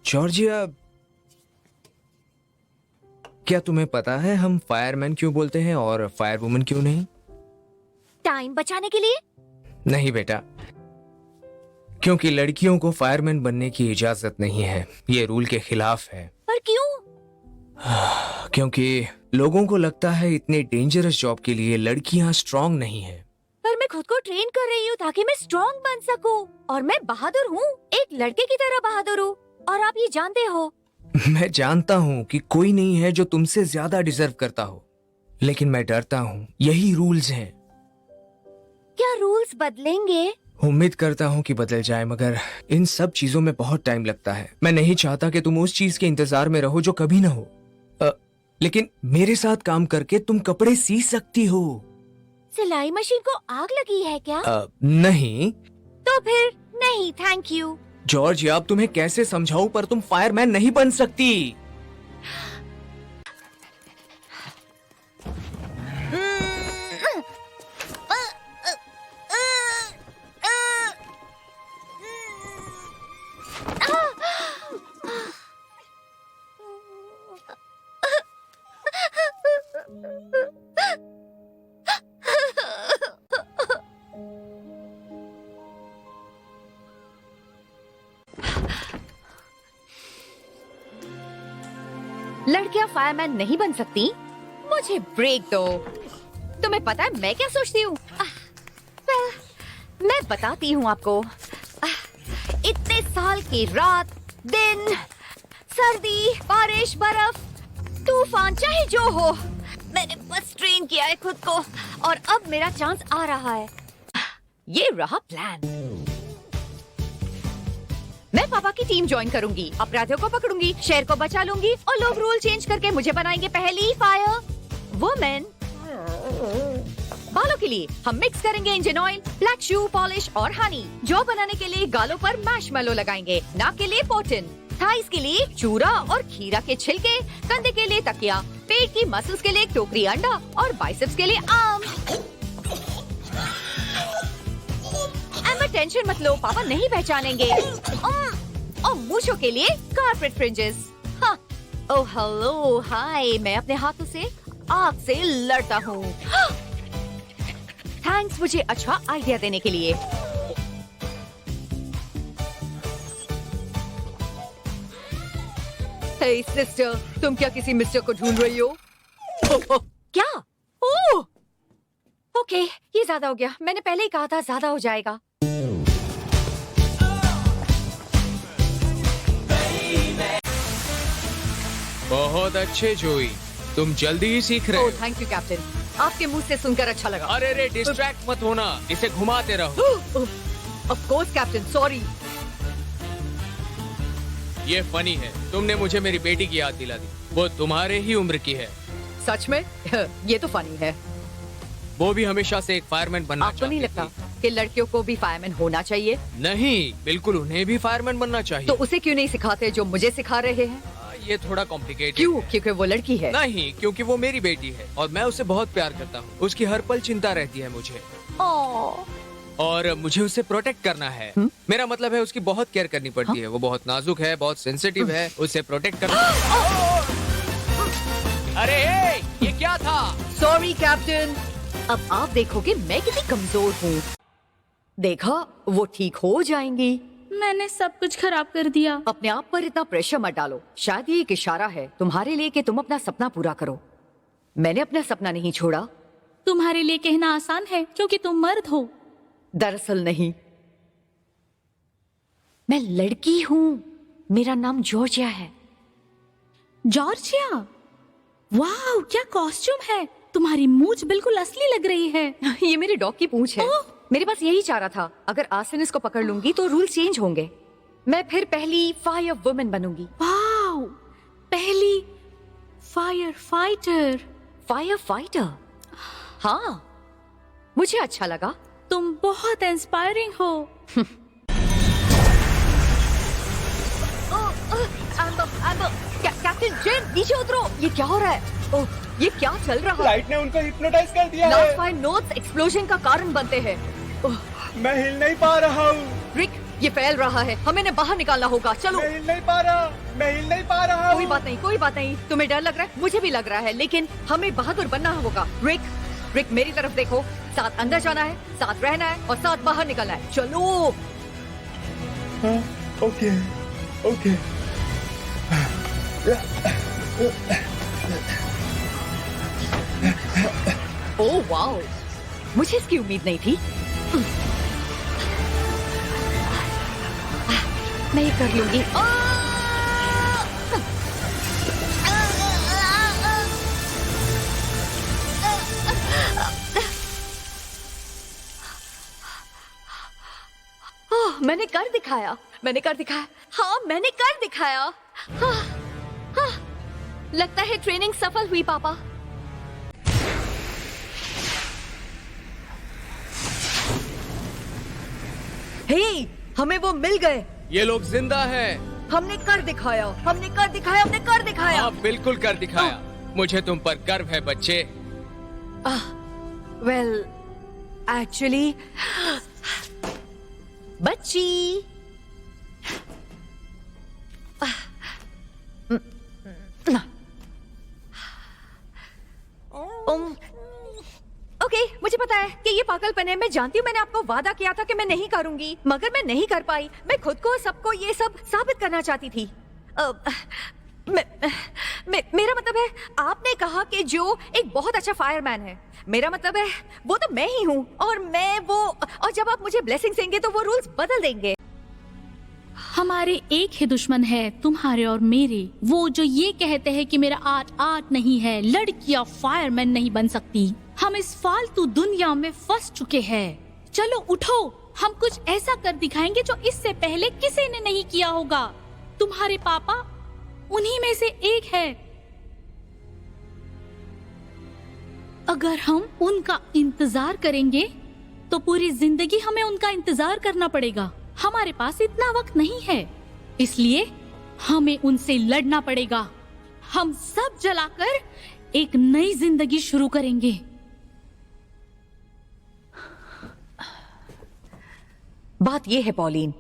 Georgia, क्या तुम्हें पता है हम फायरमैन क्यों बोलते हैं और फायरवुमन क्यों नहीं? टाइम बचाने के लिए? नहीं बेटा, क्योंकि लड़कियों को फायरमैन बनने की इजाजत नहीं है। ये रूल के खिलाफ है। पर क्यों? क्योंकि लोगों को लगता है इतने डेंजरस जॉब के लिए लड़कियां स्ट्रांग नहीं है। पर मैं खुद को ट्रेन कर रही हूँ ताकि मैं स्ट्रॉन्ग बन सकूँ, और मैं बहादुर हूँ, एक लड़के की तरह बहादुर हूँ, और आप ये जानते हो। मैं जानता हूँ कि कोई नहीं है जो तुमसे ज्यादा डिजर्व करता हो, लेकिन मैं डरता हूँ। यही रूल्स हैं। क्या रूल्स बदलेंगे? उम्मीद करता हूँ कि बदल जाए, मगर इन सब चीजों में बहुत टाइम लगता है। मैं नहीं चाहता कि तुम उस चीज के इंतजार में रहो जो कभी ना हो। लेकिन मेरे साथ काम करके तुम कपड़े सी सकती हो। सिलाई मशीन को आग लगी है क्या? नहीं। तो फिर नहीं, थैंक यू। जॉर्ज, अब तुम्हें कैसे समझाऊं, पर तुम फायरमैन नहीं बन सकती। लड़कियां फायरमैन नहीं बन सकती? मुझे ब्रेक दो। तुम्हें पता है मैं क्या सोचती हूँ? मैं बताती हूँ आपको। इतने साल की रात, दिन, सर्दी, बारिश, बर्फ, तूफान, चाहे जो हो, मैंने बस ट्रेन किया है खुद को, और अब मेरा चांस आ रहा है। ये रहा प्लान। मैं पापा की टीम ज्वाइन करूंगी, अपराधियों को पकड़ूंगी, शहर को बचा लूंगी, और लोग रूल चेंज करके मुझे बनाएंगे पहली फायर वुमेन। बालों के लिए हम मिक्स करेंगे engine oil, black shoe polish और हनी। जॉ बनाने के लिए गालों पर मैशमेलो लगाएंगे, नाक के लिए पोटिन, थाइस के लिए चूरा और खीरा के छिलके, कंधे के लिए तकिया, पेट की मसल्स के लिए टोकरी अंडा, और बाइसेप्स के लिए आम। टेंशन मत लो, पापा नहीं पहचानेंगे। और मूंछों के लिए कारपेट फ्रिंजेस। हाँ। ओह हेलो, हाय, मैं अपने हाथों से आग से लड़ता हूँ। थैंक्स मुझे अच्छा आइडिया देने के लिए। हे सिस्टर, तुम क्या किसी मिस्टर को ढूंढ रही हो? क्या? ओह, ओके, ये ज्यादा हो गया। मैंने पहले ही कहा था ज्यादा हो जाएगा। बहुत अच्छे जोई, तुम जल्दी ही सीख रहे हो। थैंक यू कैप्टन, आपके मुंह से सुनकर अच्छा लगा। अरे रे, डिस्ट्रैक्ट मत होना, इसे घुमाते रहो। Of course captain, sorry. ये फनी है, तुमने मुझे मेरी बेटी की याद दिला दी। वो तुम्हारे ही उम्र की है। सच में? ये तो फनी है। वो भी हमेशा से एक फायरमैन बनना आपको नहीं चाहती लगता कि लड़कियों को भी फायरमैन होना चाहिए? नहीं, बिल्कुल उन्हें भी फायरमैन बनना चाहिए। तो उसे क्यों नहीं सिखाते जो मुझे सिखा रहे हैं? ये थोड़ा कॉम्प्लिकेटेड क्यों? है। क्योंकि वो लड़की है? नहीं, क्योंकि वो मेरी बेटी है और मैं उसे बहुत प्यार करता हूँ। उसकी हर पल चिंता रहती है मुझे, और मुझे उसे प्रोटेक्ट करना है। मेरा मतलब है उसकी बहुत केयर करनी पड़ती है। वो बहुत नाजुक है, बहुत सेंसिटिव है, उसे प्रोटेक्ट करना। अरे ये क्या था? सॉरी कैप्टन, अब आप देखोगे मैं कितनी कमजोर हूँ। देखा, वो ठीक हो जाएंगी। मैंने सब कुछ खराब कर दिया। अपने आप पर इतना प्रेशर मत डालो। शायद ये एक इशारा है तुम्हारे लिए कि तुम अपना सपना पूरा करो। मैंने अपना सपना नहीं छोड़ा। तुम्हारे लिए कहना आसान है क्योंकि तुम मर्द हो। दरअसल नहीं, मैं लड़की हूँ। मेरा नाम जॉर्जिया है। जॉर्जिया? वाह, क्या कॉस्ट्यूम है। तुम्हारी मूंछ बिल्कुल असली लग रही है। ये मेरे डॉग की पूंछ है। मेरे पास यही चाह रहा था। अगर आज से इसको पकड़ लूंगी तो रूल चेंज होंगे। मैं फिर पहली फायर वुमेन बनूंगी। वाह, पहली फायर फाइटर। Fire fighter? हाँ, मुझे अच्छा लगा। तुम बहुत इंस्पायरिंग हो। कैप्टन जेन, नीचे उतरो। ये क्या हो रहा है? ओह, ये क्या चल रहा है? लाइट ने उनको हिप्नोटाइज कर दिया लास्ट है। फायर नोट्स एक्सप्लोजन का कारण बनते हैं। मैं हिल नहीं पा रहा हूँ। रिक, ये फैल रहा है, हमें इन्हें बाहर निकालना होगा। चलो। मैं हिल नहीं पा रहा, मैं हिल नहीं पा रहा। कोई बात नहीं, कोई बात नहीं। तुम्हें डर लग रहा है, मुझे भी लग रहा है, लेकिन हमें बहादुर बनना होगा। रिक मेरी तरफ देखो। साथ अंदर जाना है, साथ रहना है और साथ बाहर निकलना है। चलो। Okay okay. ओह वाओ, मुझे इसकी उम्मीद नहीं थी। मैं ये कर लूंगी। मैंने कर दिखाया, हाँ मैंने कर दिखाया। हाँ, लगता है ट्रेनिंग सफल हुई पापा। हे, हमें वो मिल गए। ये लोग जिंदा हैं। हमने कर दिखाया। हाँ, बिल्कुल कर दिखाया। मुझे तुम पर गर्व है बच्चे। वेल, एक्चुअली बच्ची। ओके, मुझे पता है कि ये पागलपन है। मैं जानती हूँ, मैंने आपको वादा किया था कि मैं नहीं करूंगी, मगर मैं नहीं कर पाई। मैं खुद को सबको ये सब साबित करना चाहती थी। मेरा मतलब है, आपने कहा कि जो एक बहुत अच्छा फायरमैन है, मेरा मतलब है वो तो मैं ही हूँ। और जब आप मुझे ब्लेसिंग देंगे तो वो रूल्स बदल देंगे। हमारे एक ही दुश्मन है, तुम्हारे और मेरे। वो जो ये कहते हैं कि मेरा आर्ट नहीं है, लड़कियां फायरमैन नहीं बन सकती। हम इस फालतू दुनिया में फंस चुके हैं। चलो उठो, हम कुछ ऐसा कर दिखाएंगे जो इससे पहले किसी ने नहीं किया होगा। तुम्हारे पापा उन्हीं में से एक है। अगर हम उनका इंतजार करेंगे तो पूरी जिंदगी हमें उनका इंतजार करना पड़ेगा। हमारे पास इतना वक्त नहीं है, इसलिए हमें उनसे लड़ना पड़ेगा। हम सब जलाकर एक नई जिंदगी शुरू करेंगे। बात ये है पॉलिन,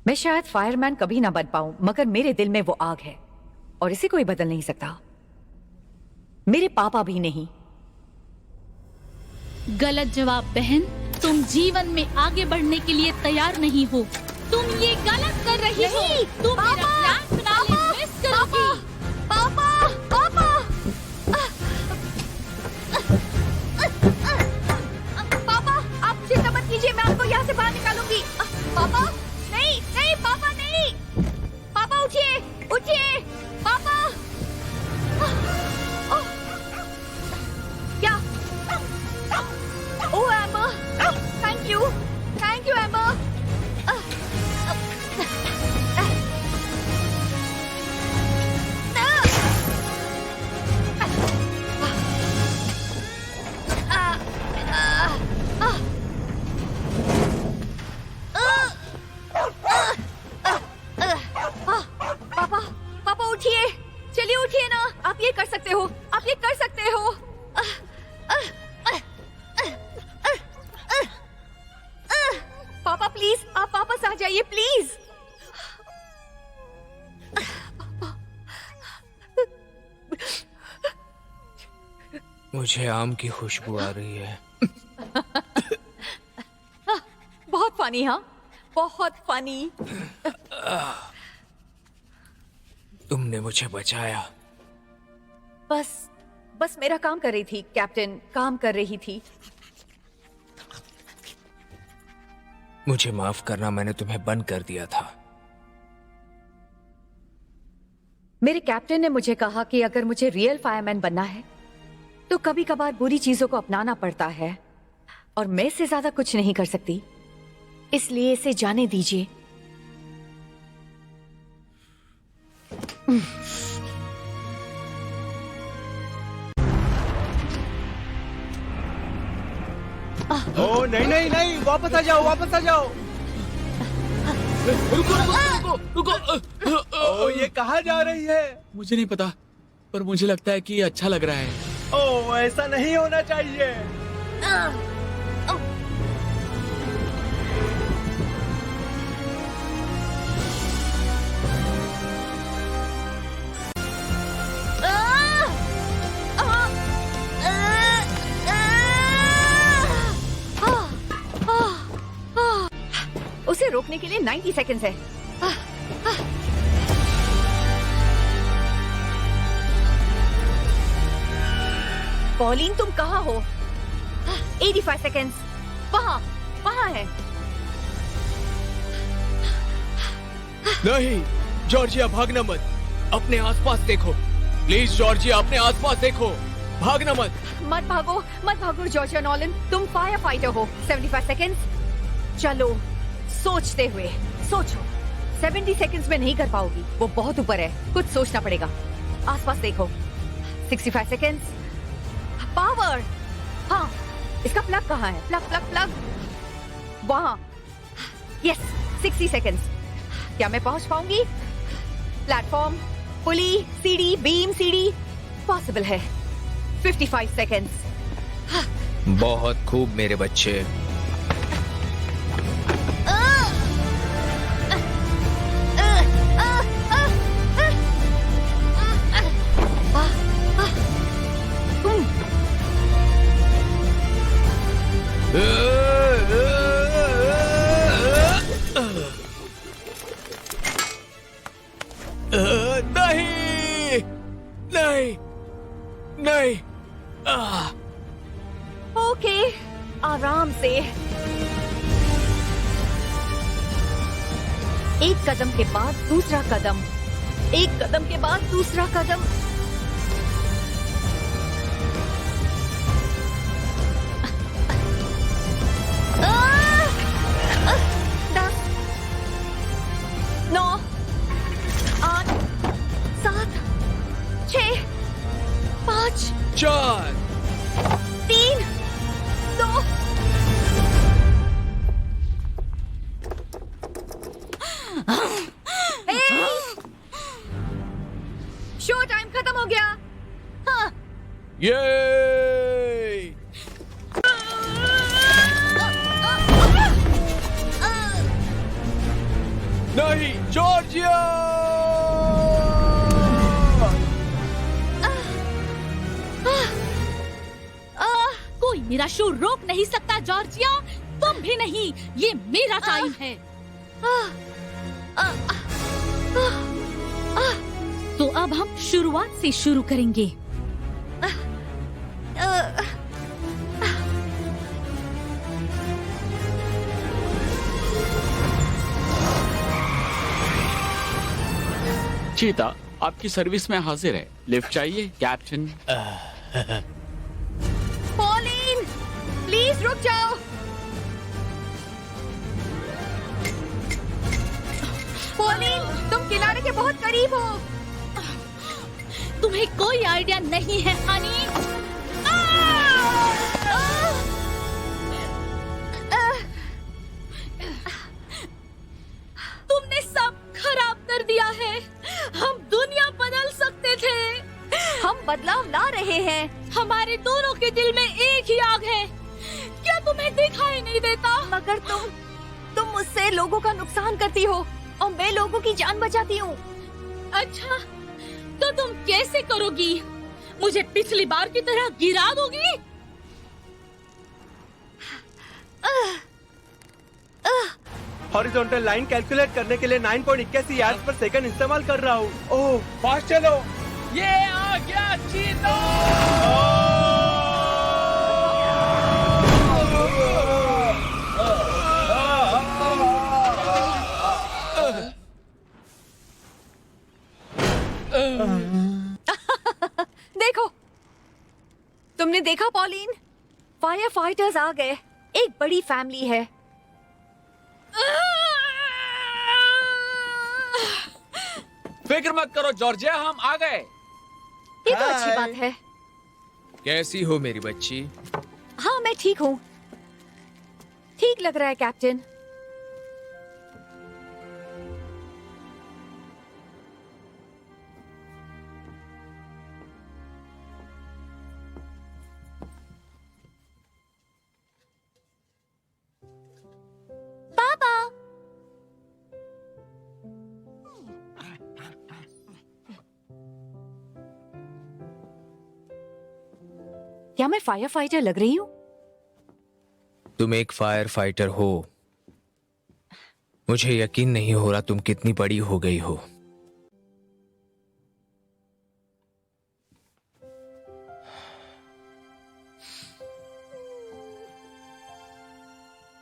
मैं शायद फायरमैन कभी ना बन पाऊं, मगर मेरे दिल में वो आग है और इसे कोई बदल नहीं सकता। मेरे पापा भी नहीं। गलत जवाब बहन। तुम जीवन में आगे बढ़ने के लिए तैयार नहीं हो। तुम ये गलत कर रही हो। तुम मेरा प्लान बनाने मिस करोगी। पापा, आप चिंता मत कीजिए, मैं आपको यहाँ से बाहर निकालूंगी। पापा, नहीं, पापा नहीं। पापा उठिए, पापा। क्या? ओह एम्बर, थैंक यू एम्बर। पापा उठिए, चलिए उठिए ना। आप ये कर सकते हो। पापा प्लीज, आप वापस आ जाइए प्लीज। मुझे आम की खुशबू आ रही है। बहुत फनी, हाँ बहुत फनी। तुमने मुझे बचाया। बस मेरा काम कर रही थी कैप्टन, काम कर रही थी। मुझे माफ करना, मैंने तुम्हें बंद कर दिया था। मेरे कैप्टन ने मुझे कहा कि अगर मुझे रियल फायरमैन बनना है तो कभी कभार बुरी चीजों को अपनाना पड़ता है, और मैं इससे ज्यादा कुछ नहीं कर सकती, इसलिए इसे जाने दीजिए। ओ नहीं, वापस आ जाओ। रुको। ओ ये कहाँ जा रही है? मुझे नहीं पता, पर मुझे लगता है कि ये अच्छा लग रहा है। ओ ऐसा नहीं होना चाहिए। के लिए 90 सेकंड्स है। पॉलिन तुम कहाँ हो? 85 सेकंड्स। वहाँ वहाँ है। नहीं जॉर्जिया, भागना मत। अपने आसपास देखो प्लीज। जॉर्जिया, अपने आसपास देखो, भागना मत। मत भागो जॉर्जिया नॉलन, तुम फायर फाइटर हो। 75 सेकंड्स। चलो सोचते हुए सोचो। 70 सेकंड्स में नहीं कर पाओगी, वो बहुत ऊपर है, कुछ सोचना पड़ेगा। आसपास देखो। 65 सेकंड्स। पावर। हाँ, इसका प्लग कहाँ है? प्लग वहाँ। Yes, 60 seconds. क्या मैं पहुंच पाऊंगी? प्लेटफॉर्म, पुली, सीढ़ी, बीम, सीढ़ी पॉसिबल है। 55 सेकंड्स। बहुत खूब मेरे बच्चे। नहीं नहीं नहीं। ओके, आराम से। एक कदम के बाद दूसरा कदम, एक कदम के बाद दूसरा कदम। दस, 9, 8, 7, 6, 5, 4, 3, 2। शो टाइम खत्म हो गया। हाँ। ये नहीं जॉर्जिया। कोई मेरा शो रोक नहीं सकता जॉर्जिया, तुम भी नहीं। ये मेरा टाइम है। तो अब हम शुरुआत से शुरू करेंगे। चीता, आपकी सर्विस में हाजिर है। लिफ्ट चाहिए कैप्टन? पॉलिन, प्लीज रुक जाओ। पॉलिन, तुम किनारे के बहुत करीब हो। तुम्हें कोई आइडिया नहीं है हनी। तुमने सब खराब कर दिया है। हम दुनिया बदल सकते थे। हम बदलाव ला रहे हैं। हमारे दोनों के दिल में एक ही आग है। क्या तुम्हें दिखाई नहीं देता? मगर तुम मुझसे लोगों का नुकसान करती हो और मैं लोगों की जान बचाती हूँ। अच्छा, तो तुम कैसे करोगी? मुझे पिछली बार की तरह गिरा दोगी? हॉरिजॉन्टल लाइन कैलकुलेट करने के लिए 9.81 यार्ड्स पर सेकंड इस्तेमाल कर रहा हूँ। ओह, फास्ट चलो। ये आ गया चीता। देखो, तुमने देखा पॉलिन, फायर फाइटर्स आ गए। एक बड़ी फैमिली है। फिक्र मत करो जॉर्जिया, हम आ गए। ये तो अच्छी बात है। कैसी हो मेरी बच्ची? हाँ, मैं ठीक हूँ। ठीक लग रहा है कैप्टन। पापा, क्या मैं फायर फाइटर लग रही हूँ? तुम एक फायर फाइटर हो। मुझे यकीन नहीं हो रहा तुम कितनी बड़ी हो गई हो।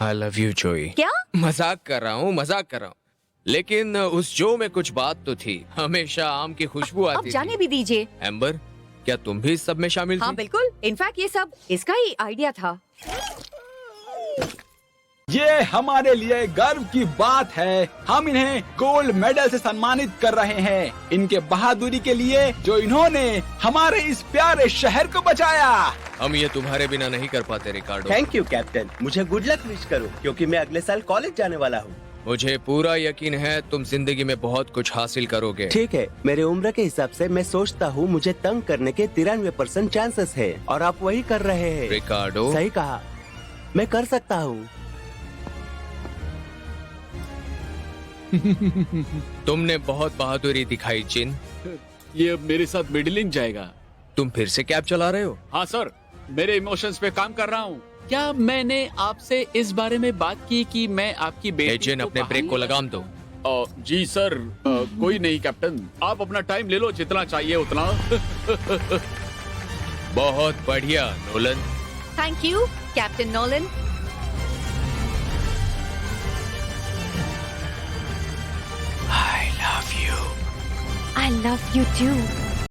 आई लव यू जोई। क्या? मजाक कर रहा हूँ, मजाक कर रहा हूँ। लेकिन उस जो में कुछ बात तो थी। हमेशा आम की खुशबू अब आती जाने थी। भी दीजिए। एम्बर, क्या तुम भी इस सब में शामिल हाँ थी? बिल्कुल, इनफैक्ट ये सब इसका ही आइडिया था। ये हमारे लिए गर्व की बात है। हम इन्हें गोल्ड मेडल से सम्मानित कर रहे हैं, इनके बहादुरी के लिए जो इन्होंने हमारे इस प्यारे शहर को बचाया। हम ये तुम्हारे बिना नहीं कर पाते रिकार्डो। थैंक यू कैप्टन, मुझे गुड लक विश करो क्योंकि मैं अगले साल कॉलेज जाने वाला हूँ। मुझे पूरा यकीन है तुम जिंदगी में बहुत कुछ हासिल करोगे। ठीक है, मेरे उम्र के हिसाब से मैं सोचता हूँ मुझे तंग करने के 93% चांसेस है और आप वही कर रहे हैं। रिकार्डो, सही कहा, मैं कर सकता हूँ। तुमने बहुत बहादुरी दिखाई जिन। ये अब मेरे साथ मिडलिंग जाएगा। तुम फिर से कैब चला रहे हो? हाँ सर, मेरे इमोशंस पे काम कर रहा हूँ। क्या मैंने आपसे इस बारे में बात की कि मैं आपकी ए बेटी जिन, को अपने बाहर ब्रेक को ले- लगाम दो। जी सर, कोई नहीं कैप्टन, आप अपना टाइम ले लो, जितना चाहिए उतना। बहुत बढ़िया Nolan. Thank you captain Nolan. I love you. I love you too.